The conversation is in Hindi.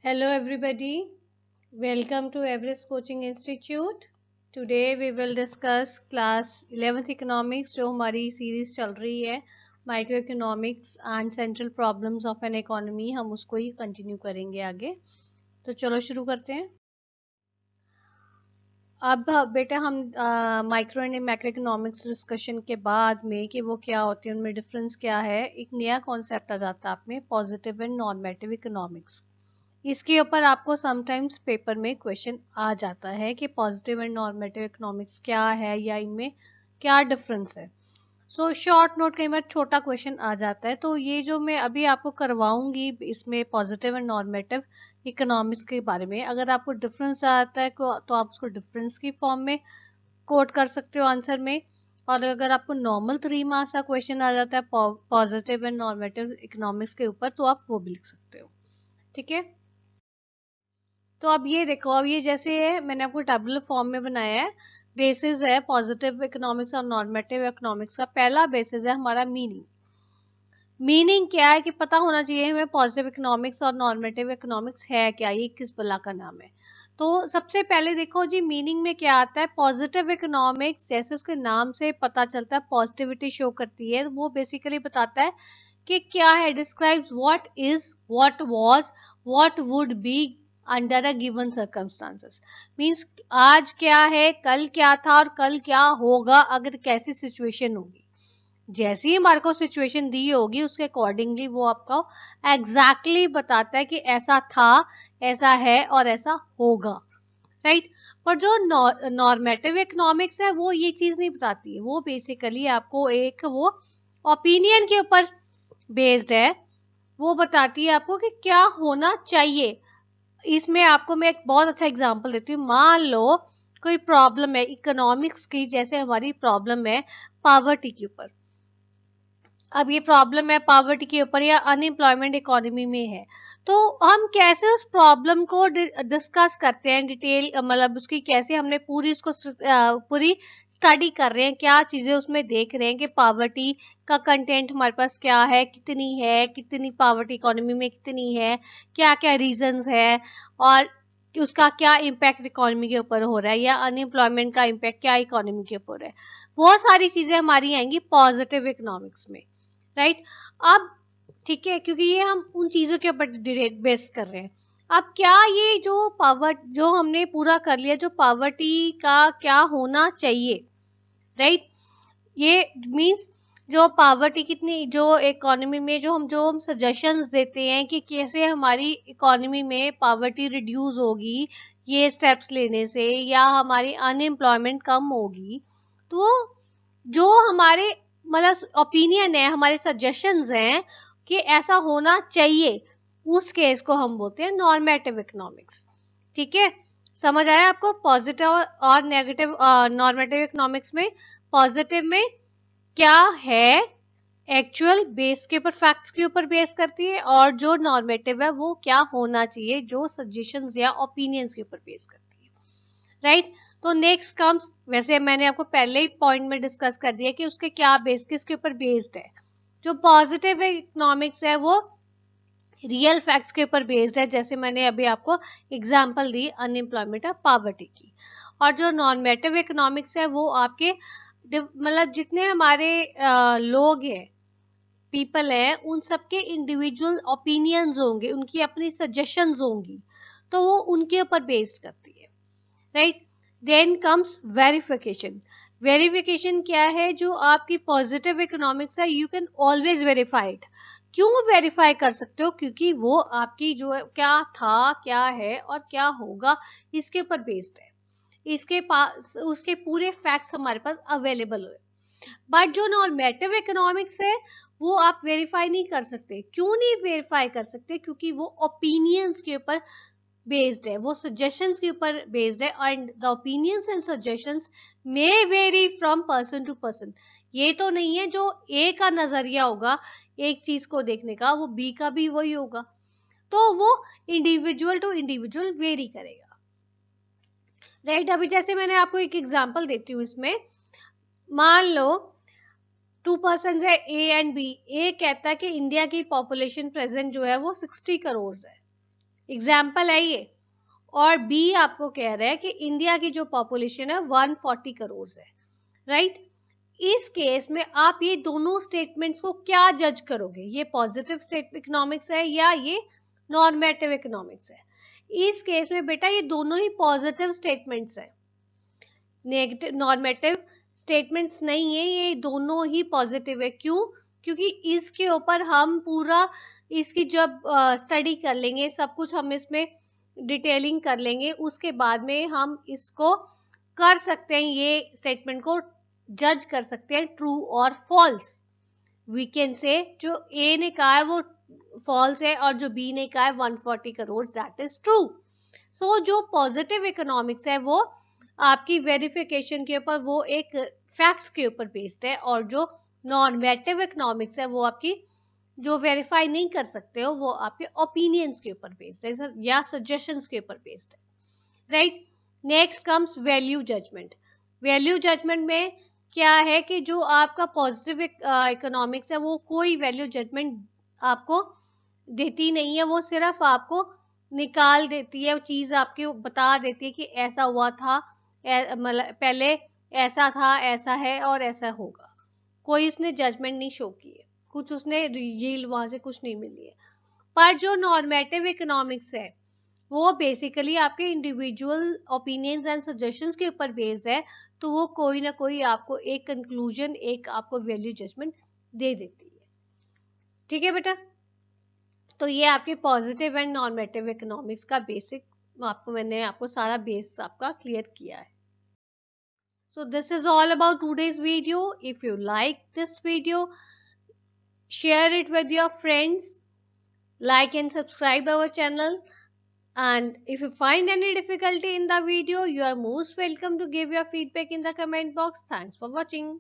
Hello everybody, welcome to Everest Coaching Institute. Today we will discuss class 11th economics जो हमारी सीरीज चल रही है micro economics and central problems of an economy. हम उसको ही कंटिन्यू करेंगे आगे। तो चलो शुरू करते हैं। अब बेटा हम micro and macro economics discussion के बाद में कि वो क्या होती है, उनमें डिफरेंस क्या है, एक नया कॉन्सेप्ट आ जाता है आप में, पॉजिटिव एंड नॉर्मेटिव इकोनॉमिक्स। इसके ऊपर आपको समटाइम्स पेपर में क्वेश्चन आ जाता है कि पॉजिटिव एंड नॉर्मेटिव इकोनॉमिक्स क्या है या इनमें क्या डिफरेंस है। सो शॉर्ट नोट कई बार छोटा क्वेश्चन आ जाता है। तो ये जो मैं अभी आपको करवाऊंगी इसमें पॉजिटिव एंड नॉर्मेटिव इकोनॉमिक्स के बारे में, अगर आपको डिफरेंस आता है तो आप उसको डिफरेंस की फॉर्म में कोट कर सकते हो आंसर में। और अगर आपको नॉर्मल 3 मार्क्स का क्वेश्चन आ जाता है पॉजिटिव एंड नॉर्मेटिव इकोनॉमिक्स के ऊपर, तो आप वो भी लिख सकते हो। ठीक है, तो अब ये देखो, अब ये जैसे है मैंने आपको टेबुलर फॉर्म में बनाया है। बेसिस है पॉजिटिव इकोनॉमिक्स और नॉर्मेटिव इकोनॉमिक्स का। पहला बेसिस है हमारा मीनिंग। मीनिंग क्या है कि पता होना चाहिए हमें पॉजिटिव इकोनॉमिक्स और नॉर्मेटिव इकोनॉमिक्स है क्या, ये किस बला का नाम है। तो सबसे पहले देखो जी, मीनिंग में क्या आता है। पॉजिटिव इकोनॉमिक्स जैसे उसके नाम से पता चलता है पॉजिटिविटी शो करती है। वो बेसिकली बताता है कि क्या है, describes what is, what was, what would be under a given circumstances. Means आज क्या है, कल क्या था और कल क्या होगा अगर कैसी सिचुएशन होगी। जैसी ही हमारे को सिचुएशन दी होगी उसके अकॉर्डिंगली वो आपको एग्जैक्टली बताता है कि ऐसा था, ऐसा है और ऐसा होगा। राइट। पर जो नॉर्मेटिव इकोनॉमिक्स है वो ये चीज नहीं बताती है। वो बेसिकली आपको एक वो ओपिनियन के ऊपर बेस्ड है। वो बताती है आपको कि क्या होना चाहिए। इसमें आपको मैं एक बहुत अच्छा एग्जांपल देती हूँ। मान लो कोई प्रॉब्लम है इकोनॉमिक्स की, जैसे हमारी प्रॉब्लम है पावर्टी के ऊपर। अब ये प्रॉब्लम है पावर्टी के ऊपर या अनएम्प्लॉयमेंट इकोनॉमी में है, तो हम कैसे उस प्रॉब्लम को डिस्कस करते हैं डिटेल, मतलब उसकी कैसे हमने पूरी उसको पूरी स्टडी कर रहे हैं, क्या चीजें उसमें देख रहे हैं कि पावर्टी का कंटेंट हमारे पास क्या है, कितनी पावर्टी इकोनॉमी में कितनी है, क्या क्या रीजंस है, और कि उसका क्या इम्पैक्ट इकोनॉमी के ऊपर हो रहा है, या अनएम्प्लॉयमेंट का इम्पैक्ट क्या इकोनॉमी के ऊपर है। वो सारी चीजें हमारी आएंगी पॉजिटिव इकोनॉमिक्स में। राइट। अब ठीक है, क्योंकि ये हम उन चीजों के ऊपर बेस कर रहे हैं। अब क्या ये जो पावर जो हमने पूरा कर लिया, जो पावर्टी का क्या होना चाहिए, राइट। ये मींस जो पावर्टी कितनी, जो इकोनॉमी में जो हम सजेशंस देते हैं कि कैसे हमारी इकोनॉमी में पावर्टी रिड्यूस होगी ये स्टेप्स लेने से, या हमारी अनएम्प्लॉयमेंट कम होगी। तो जो हमारे मतलब ओपिनियन है, हमारे सजेशंस हैं कि ऐसा होना चाहिए, उस केस को हम बोलते हैं नॉर्मेटिव इकोनॉमिक्स। ठीक है, समझ आया आपको। पॉजिटिव और नेगेटिव नॉर्मेटिव इकोनॉमिक्स में, पॉजिटिव में क्या है एक्चुअल बेस के ऊपर, फैक्ट्स के ऊपर बेस करती है, और जो नॉर्मेटिव है वो क्या होना चाहिए, जो सजेशंस या ओपिनियंस के ऊपर बेस करती है। राइट। तो नेक्स्ट कम्स, वैसे मैंने आपको पहले ही पॉइंट में डिस्कस कर दिया कि उसके क्या बेस, किसके ऊपर बेस्ड है। जो पॉजिटिव इकोनॉमिक्स है वो रियल फैक्ट्स के ऊपर बेस्ड है, जैसे मैंने अभी आपको एग्जांपल दी अनएम्प्लॉयमेंट और पॉवर्टी की। और जो नॉर्मेटिव इकोनॉमिक्स है वो आपके मतलब जितने हमारे लोग हैं, पीपल है, उन सबके इंडिविजुअल ओपिनियंस होंगे, उनकी अपनी सजेशंस होंगी, तो वो उनके ऊपर बेस्ड करती है। Right. Then comes verification. Verification क्या है, जो आपकी पॉजिटिव इकोनॉमिक्स है you can always verify it. क्यों वेरीफाई कर सकते हो, क्योंकि वो आपकी जो है क्या था, क्या है और क्या होगा, इसके ऊपर बेस्ड है। इसके पास उसके पूरे फैक्ट्स हमारे पास अवेलेबल है। बट जो नॉर्मेटिव इकोनॉमिक्स है वो आप वेरीफाई नहीं कर सकते। क्यों नहीं वेरीफाई कर सकते, क्योंकि वो ओपिनियंस के ऊपर बेस्ड है, वो सजेशंस के ऊपर बेस्ड है, and the opinions and suggestions may vary from person to person. ये तो नहीं है जो ए का नजरिया होगा एक चीज को देखने का, वो बी का भी वही होगा। तो वो इंडिविजुअल टू इंडिविजुअल वेरी करेगा। राइट। अभी जैसे मैंने आपको एक एग्जांपल देती हूँ इसमें। मान लो 2 पर्सन है ए एंड बी। ए कहता है कि इंडिया की पॉपुलेशन प्रेजेंट जो है वो 60 करोड़ है। एग्जाम्पल है ये। और बी आपको कह रहा है कि इंडिया की जो पॉपुलेशन है 140 करोड़ है, राइट। इस केस में आप ये दोनों स्टेटमेंट्स को क्या जज करोगे, ये पॉजिटिव स्टेट इकोनॉमिक्स है या ये नॉर्मेटिव इकोनॉमिक्स है? इस केस में बेटा ये दोनों ही पॉजिटिव स्टेटमेंट्स है, नेगेटिव नॉर्मेटिव स्टेटमेंट्स नहीं है, ये दोनों ही पॉजिटिव है। क्यों? क्योंकि इसके ऊपर हम पूरा इसकी जब स्टडी कर लेंगे, सब कुछ हम इसमें डिटेलिंग कर लेंगे, उसके बाद में हम इसको कर सकते हैं, ये स्टेटमेंट को जज कर सकते हैं ट्रू और फॉल्स। वी कैन से जो ए ने कहा है वो फॉल्स है और जो बी ने कहा है 140 करोड़ दैट इज ट्रू। सो जो पॉजिटिव इकोनॉमिक्स है वो आपकी वेरिफिकेशन के ऊपर, वो एक फैक्ट्स के ऊपर बेस्ड है, और जो नॉर्मेटिव इकोनॉमिक्स है वो आपकी जो वेरीफाई नहीं कर सकते हो, वो आपके ओपिनियंस के ऊपर बेस्ड है या सजेशंस के ऊपर बेस्ड है, right. Next comes value judgement. Value judgement में क्या है कि जो आपका पॉजिटिव इकोनॉमिक्स है वो कोई वैल्यू जजमेंट आपको देती नहीं है, वो सिर्फ आपको निकाल देती है, वो चीज आपको बता देती है कि ऐसा हुआ था, मतलब पहले ऐसा था, ऐसा है और ऐसा होगा। कोई उसने जजमेंट नहीं शो की है, कुछ उसने यील्ड वहां से कुछ नहीं मिली है। पर जो नॉर्मेटिव इकोनॉमिक्स है वो बेसिकली आपके इंडिविजुअल ओपिनियंस एंड सजेशंस के ऊपर बेस्ड है, तो वो कोई ना कोई आपको एक कंक्लूजन, एक आपको वैल्यू जजमेंट दे देती है। ठीक है बेटा, तो ये आपके पॉजिटिव एंड नॉर्मेटिव इकोनॉमिक्स का बेसिक मैंने आपको सारा बेस आपका क्लियर किया है। So this is all about today's video. If you like this video, share it with your friends, like and subscribe our channel. And if you find any difficulty in the video, you are most welcome to give your feedback in the comment box. Thanks for watching.